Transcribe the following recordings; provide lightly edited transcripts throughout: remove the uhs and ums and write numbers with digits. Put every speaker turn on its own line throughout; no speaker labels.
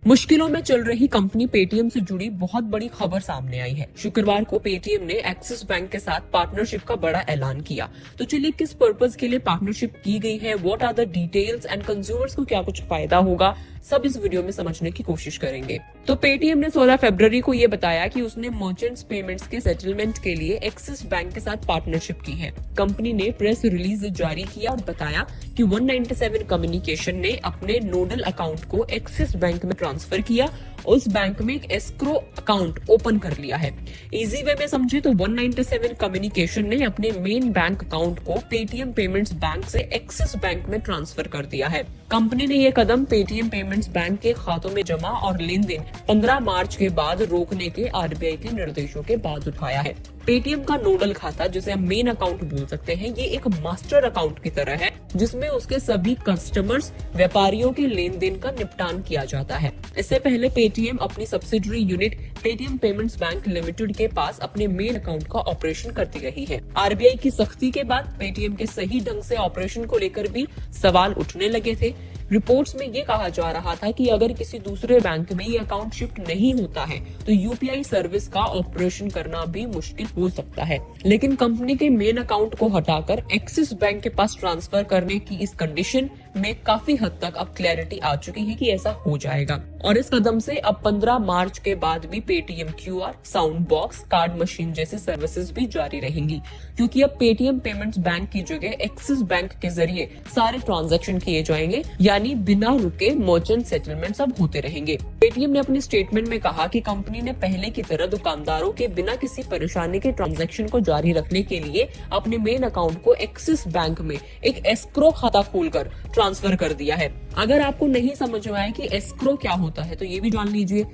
मुश्किलों में चल रही कंपनी पेटीएम से जुड़ी बहुत बड़ी खबर सामने आई है। शुक्रवार को पेटीएम ने एक्सिस बैंक के साथ पार्टनरशिप का बड़ा ऐलान किया। तो चलिए किस पर्पस के लिए पार्टनरशिप की गई है, what are the details and consumers को क्या कुछ फायदा होगा, सब इस वीडियो में समझने की कोशिश करेंगे। तो पेटीएम ने 16 फरवरी को ये बताया कि उसने मर्चेंट्स पेमेंट्स के सेटलमेंट के लिए एक्सिस बैंक के साथ पार्टनरशिप की है। कंपनी ने प्रेस रिलीज जारी किया और बताया कि 197 कम्युनिकेशन ने अपने नोडल अकाउंट को एक्सिस बैंक में ट्रांसफर किया। उस बैंक में एक एस्क्रो अकाउंट ओपन कर लिया है। इजी वे में समझे तो 197 कम्युनिकेशन ने अपने मेन बैंक अकाउंट को पेटीएम पेमेंट्स बैंक से एक्सिस बैंक में ट्रांसफर कर दिया है। कंपनी ने ये कदम पेटीएम पेमेंट्स बैंक के खातों में जमा और लेन देन 15 मार्च के बाद रोकने के आरबीआई के निर्देशों के बाद उठाया है। पेटीएम का नोडल खाता, जिसे हम मेन अकाउंट बोल सकते हैं, ये एक मास्टर अकाउंट की तरह है जिसमें उसके सभी कस्टमर्स, व्यापारियों के लेन देन का निपटान किया जाता है। इससे पहले पेटीएम अपनी subsidiary unit Paytm payments bank limited के पास अपने मेन अकाउंट का ऑपरेशन करती रही है। आरबीआई की सख्ती के बाद पेटीएम के सही ढंग से ऑपरेशन को लेकर भी सवाल उठने लगे थे। रिपोर्ट्स में ये कहा जा रहा था कि अगर किसी दूसरे बैंक में ये अकाउंट शिफ्ट नहीं होता है तो यूपीआई सर्विस का ऑपरेशन करना भी मुश्किल हो सकता है। लेकिन कंपनी के मेन अकाउंट को हटाकर एक्सिस बैंक के पास ट्रांसफर करने की इस कंडीशन में काफी हद तक अब क्लैरिटी आ चुकी है कि ऐसा हो जाएगा। और इस कदम से अब 15 मार्च के बाद भी Paytm QR, sound box, card machine जैसी सर्विसेज भी जारी रहेंगी, क्योंकि अब पेटीएम पेमेंट्स बैंक की जगह एक्सिस बैंक के जरिए सारे ट्रांजैक्शन किए जाएंगे, यानी बिना रुके मर्चेंट सेटलमेंट्स अब होते रहेंगे। पेटीएम ने अपने स्टेटमेंट में कहा कि कंपनी ने पहले की तरह दुकानदारों के बिना किसी परेशानी के ट्रांजैक्शन को जारी रखने के लिए अपने मेन अकाउंट को एक्सिस बैंक में एक एस्क्रो खाता खोलकर ट्रांसफर कर दिया है। अगर आपको नहीं समझ में आए कि एस्क्रो क्या होता है तो ये भी जान लीजिए।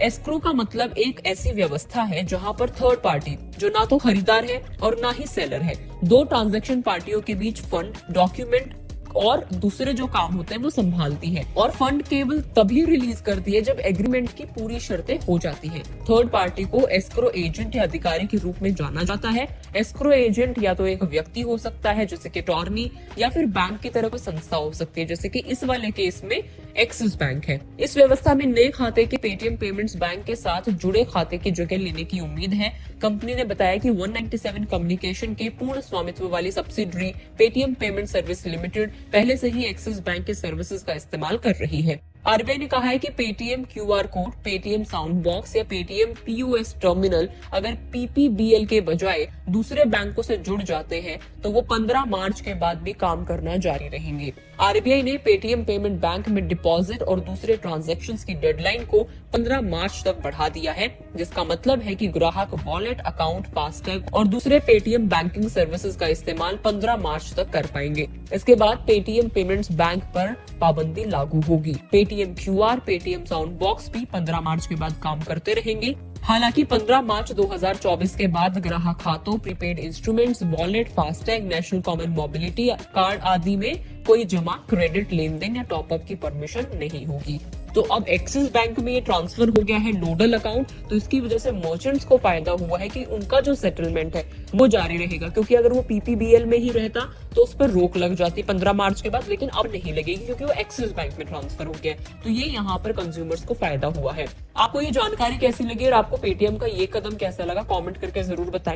एस्क्रो का मतलब एक ऐसी व्यवस्था है जहां पर थर्ड पार्टी, जो ना तो खरीदार है और ना ही सेलर है, दो ट्रांजैक्शन पार्टियों के बीच फंड, डॉक्यूमेंट और दूसरे जो काम होते हैं वो संभालती है। और फंड केवल तभी रिलीज करती है जब एग्रीमेंट की पूरी शर्तें हो जाती हैं। थर्ड पार्टी को एस्क्रो एजेंट या अधिकारी के रूप में जाना जाता है। एस्क्रो एजेंट या तो एक व्यक्ति हो सकता है जैसे कि अटॉर्नी, या फिर बैंक की तरह कोई संस्था हो सकती है जैसे कि इस वाले केस में एक्सिस बैंक है। इस व्यवस्था में नए खाते के पेटीएम पेमेंट्स बैंक के साथ जुड़े खाते की जगह लेने की उम्मीद है। कंपनी ने बताया कि 197 कम्युनिकेशन के पूर्ण स्वामित्व वाली subsidiary Paytm payment service limited पहले से ही एक्सिस बैंक के सर्विसेज का इस्तेमाल कर रही है। आरबीआई ने कहा है कि Paytm QR code, Paytm sound box या पेटीएम पीओएस टर्मिनल अगर पीपीबीएल के बजाय दूसरे बैंकों से जुड़ जाते हैं तो वो 15 मार्च के बाद भी काम करना जारी रहेंगे। आरबीआई ने पेटीएम पेमेंट बैंक में डिपॉजिट और दूसरे ट्रांजैक्शंस की डेडलाइन को 15 मार्च तक बढ़ा दिया है, जिसका मतलब है कि ग्राहक वॉलेट, अकाउंट, फास्टैग और दूसरे पेटीएम बैंकिंग सर्विसेज का इस्तेमाल 15 मार्च तक कर पाएंगे। इसके बाद पेटीएम पेमेंट्स बैंक पर पाबंदी लागू होगी। Paytm QR, Paytm sound box भी 15 मार्च के बाद काम करते रहेंगे। हालांकि 15 मार्च 2024 के बाद ग्राहक खातों, prepaid instruments, wallet, FASTag, national common mobility card आदि में कोई जमा, क्रेडिट, लेन देन या टॉपअप की परमिशन नहीं होगी। तो अब एक्सिस बैंक में ये ट्रांसफर हो गया है नोडल अकाउंट, तो इसकी वजह से मर्चेंट्स को फायदा हुआ है कि उनका जो सेटलमेंट है वो जारी रहेगा, क्योंकि अगर वो पीपीबीएल में ही रहता तो उस पर रोक लग जाती 15 मार्च के बाद, लेकिन अब नहीं लगेगी क्योंकि वो एक्सिस बैंक में ट्रांसफर हो गया। तो ये यहाँ पर कंज्यूमर्स को फायदा हुआ है। आपको ये जानकारी कैसी लगी और आपको पेटीएम का ये कदम कैसा लगा, कमेंट करके जरूर बताएं।